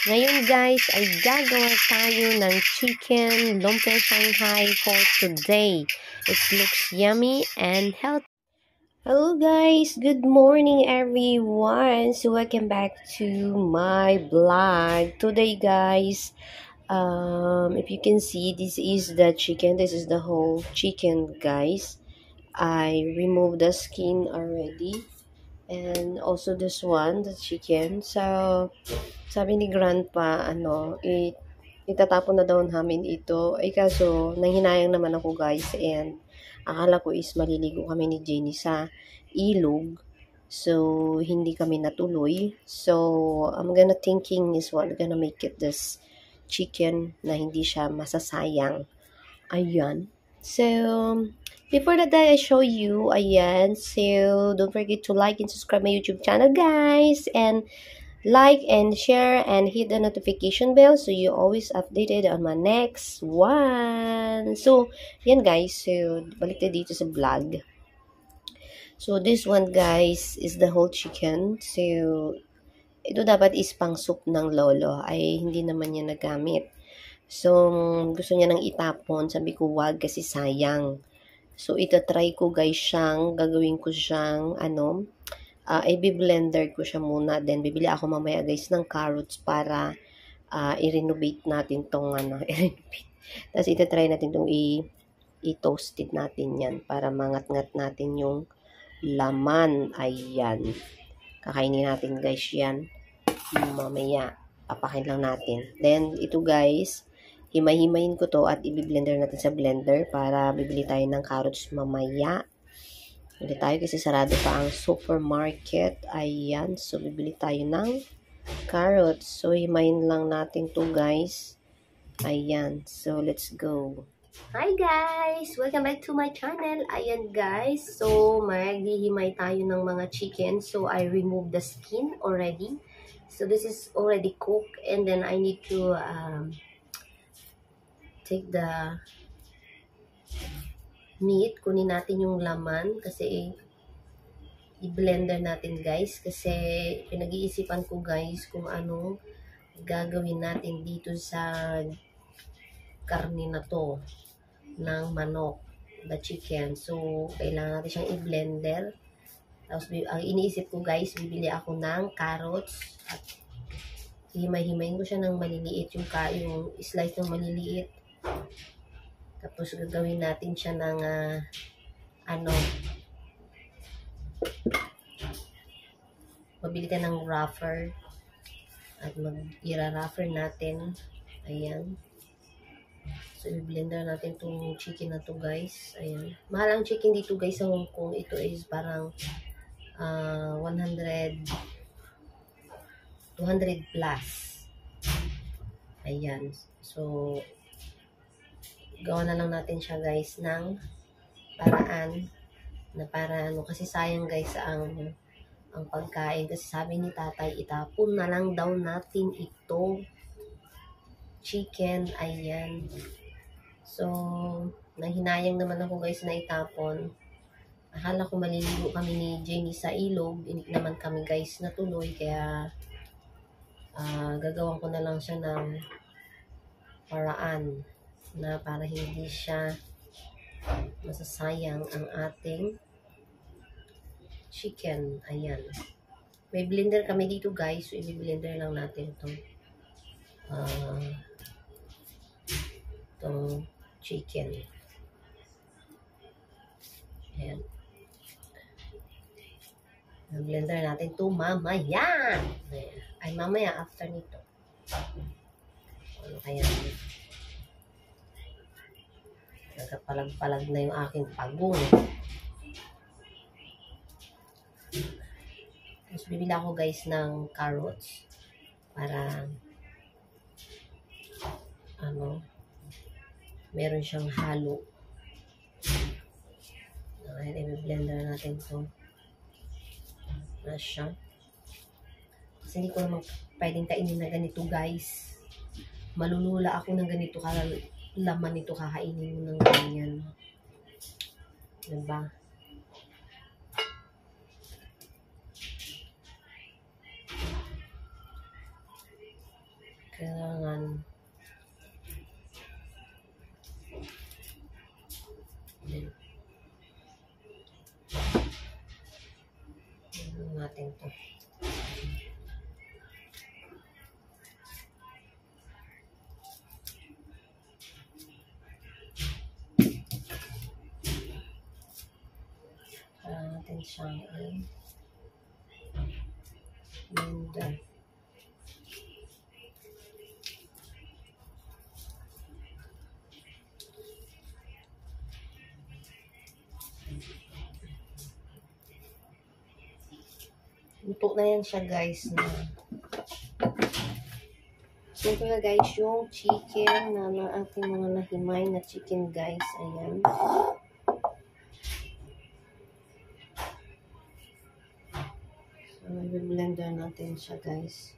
Ngayon guys ay gagawa tayo ng chicken lumpia Shanghai for today. It looks yummy and healthy. Hello guys, good morning everyone. So welcome back to my vlog. Today guys, if you can see, this is the chicken. This is the whole chicken guys. I removed the skin already. And also this one, the chicken. So, sabi ni Grandpa, itatapon na daw namin ito. Kaso, nanghinayang naman ako guys. And, akala ko is maliligo kami ni Jenny sa ilog. So, hindi kami natuloy. So, I'm gonna thinking is what gonna make it this chicken na hindi siya masasayang. Ayan. So, before that I show you, ayan, so don't forget to like and subscribe my YouTube channel, guys, and like and share and hit the notification bell so you always updated on my next one. So, yan guys, so balik na dito sa vlog. So, this one guys is the whole chicken. So, ito dapat is pang soup ng lolo, ay hindi naman niya nagamit. So, gusto niya nang itapon, sabi ko wag kasi sayang. So, itatry ko guys siyang, gagawin ko siyang, i-blender ko siya muna. Then, bibili ako mamaya guys ng carrots para i-renovate natin tong, i-renovate. Tapos, itatry natin itong i-toasted natin yan para mangat-ngat natin yung laman. Ayan. Kakainin natin guys yan. Mamaya, papakin lang natin. Then, ito guys, himay-himayin ko to at i-blender natin sa blender para bibili tayo ng carrots mamaya. Bibili tayo kasi sarado pa ang supermarket. Ayan. So, bibili tayo ng carrots. So, himayin lang natin to guys. Ayan. So, let's go. Hi guys! Welcome back to my channel. Ayan guys. So, maghihimay tayo ng mga chicken. So, I removed the skin already. So, this is already cooked. And then, I need to take the meat, kunin natin yung laman kasi i-blender natin guys kasi pinag-iisipan ko guys kung anong gagawin natin dito sa karne na to ng manok, the chicken. So, kailangan natin siyang i-blender. Tapos, ang iniisip ko guys, bibili ako ng carrots at himay-himayin ko siya ng maliliit, yung slice ng maliliit. Tapos, gagawin natin siya ng, mabili tayo ng rougher. At i-rougher natin. Ayan. So, i-blender natin itong chicken na to guys. Ayan. Mahal ang chicken dito guys sa Hong Kong. Ito is parang 200 plus. Ayan. So, gawa na lang natin siya guys ng paraan na para kasi sayang guys ang pagkain kasi sabi ni tatay itapon na lang daw natin ito chicken. Ayan. So, nahinayang naman ako guys na itapon. Akala ko maliligo kami ni Jenny sa ilog, hindi naman kami guys natuloy kaya gagawin ko na lang siya ng paraan na para hindi siya masasayang ang ating chicken. Ayan. May blender kami dito guys. So, i-blender lang natin itong chicken. Ayan. I-blender natin ito mamaya. Ayan. Ay, mamaya after nito. Ano kaya nagkapalag-palag na yung aking pagong. Tapos bibili ako guys ng carrots para meron siyang halo. Ayan, i-blender natin ito. Na siya. Kasi hindi ko naman pwedeng kainin na ganito guys. Malulula ako ng ganito laman nito kakainin mo ng ganyan. Diba? kailangan natin to. Natin siyang i-blender. Luto na yan siya, guys. So, ito na, guys, yung chicken na ating mga nahimay na chicken, guys. Ayan. So, i-blender natin siya, guys.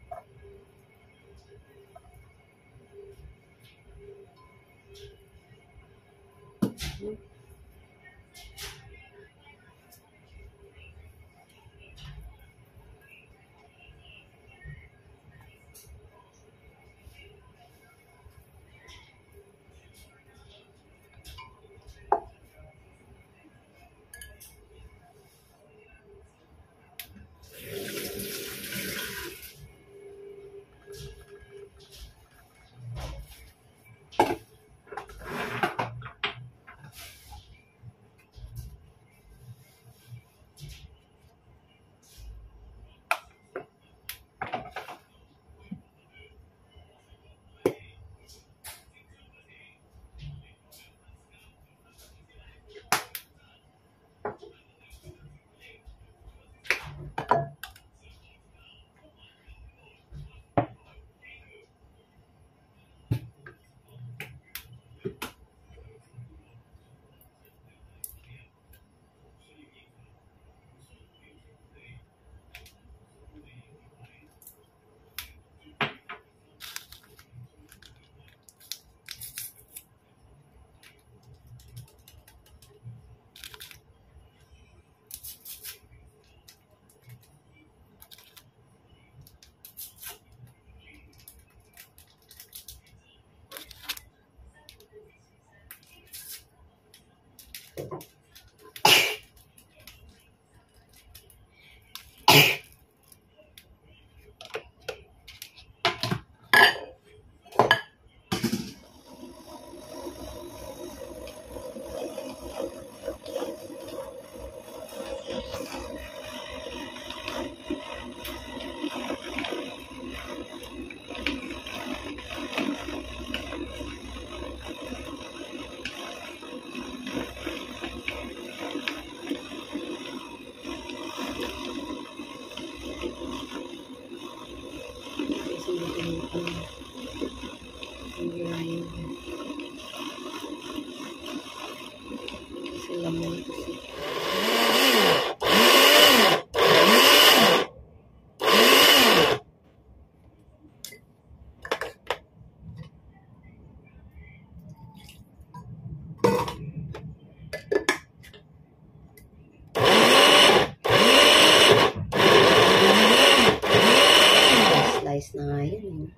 Slice na nga yan.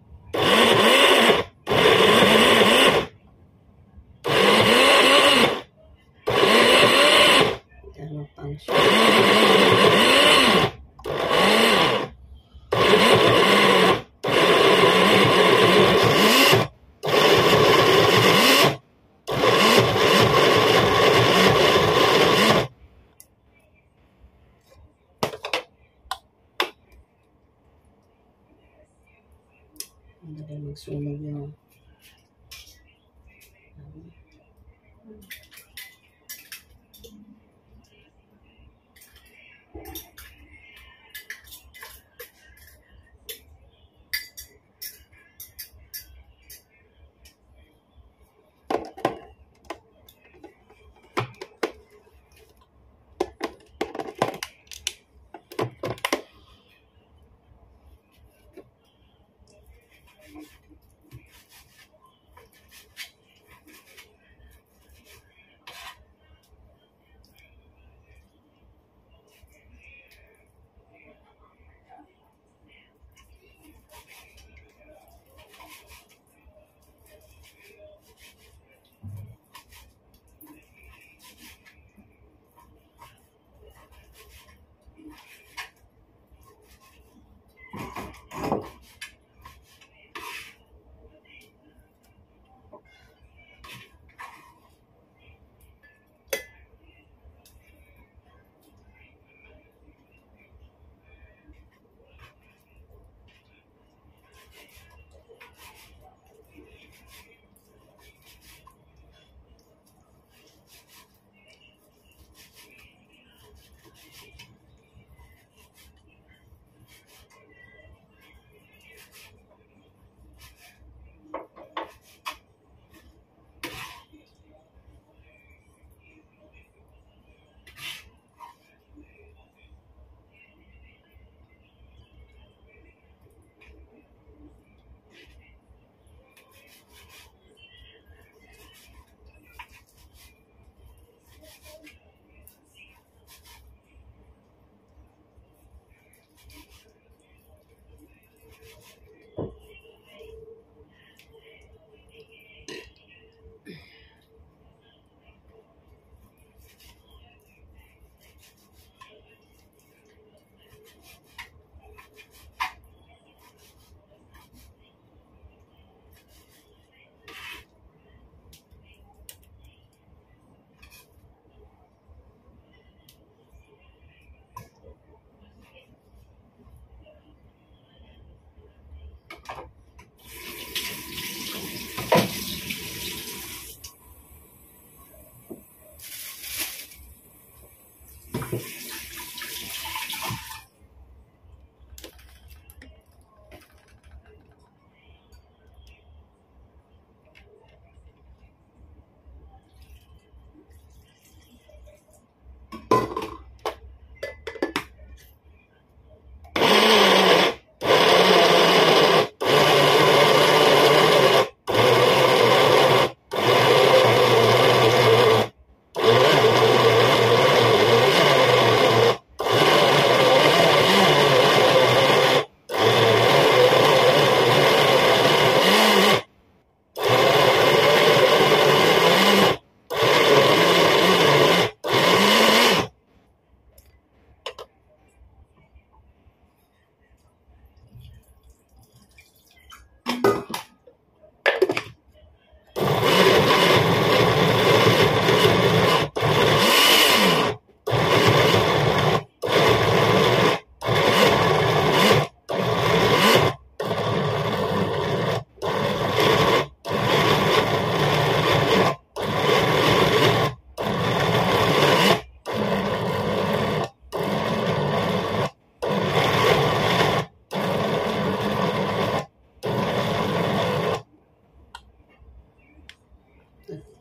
Ano pang siya. Hindi magsunog yun.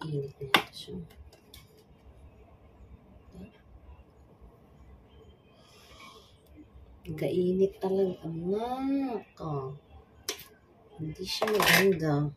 Init na ito siya. Kainit talaga, anak. Oh. Hindi siya maganda.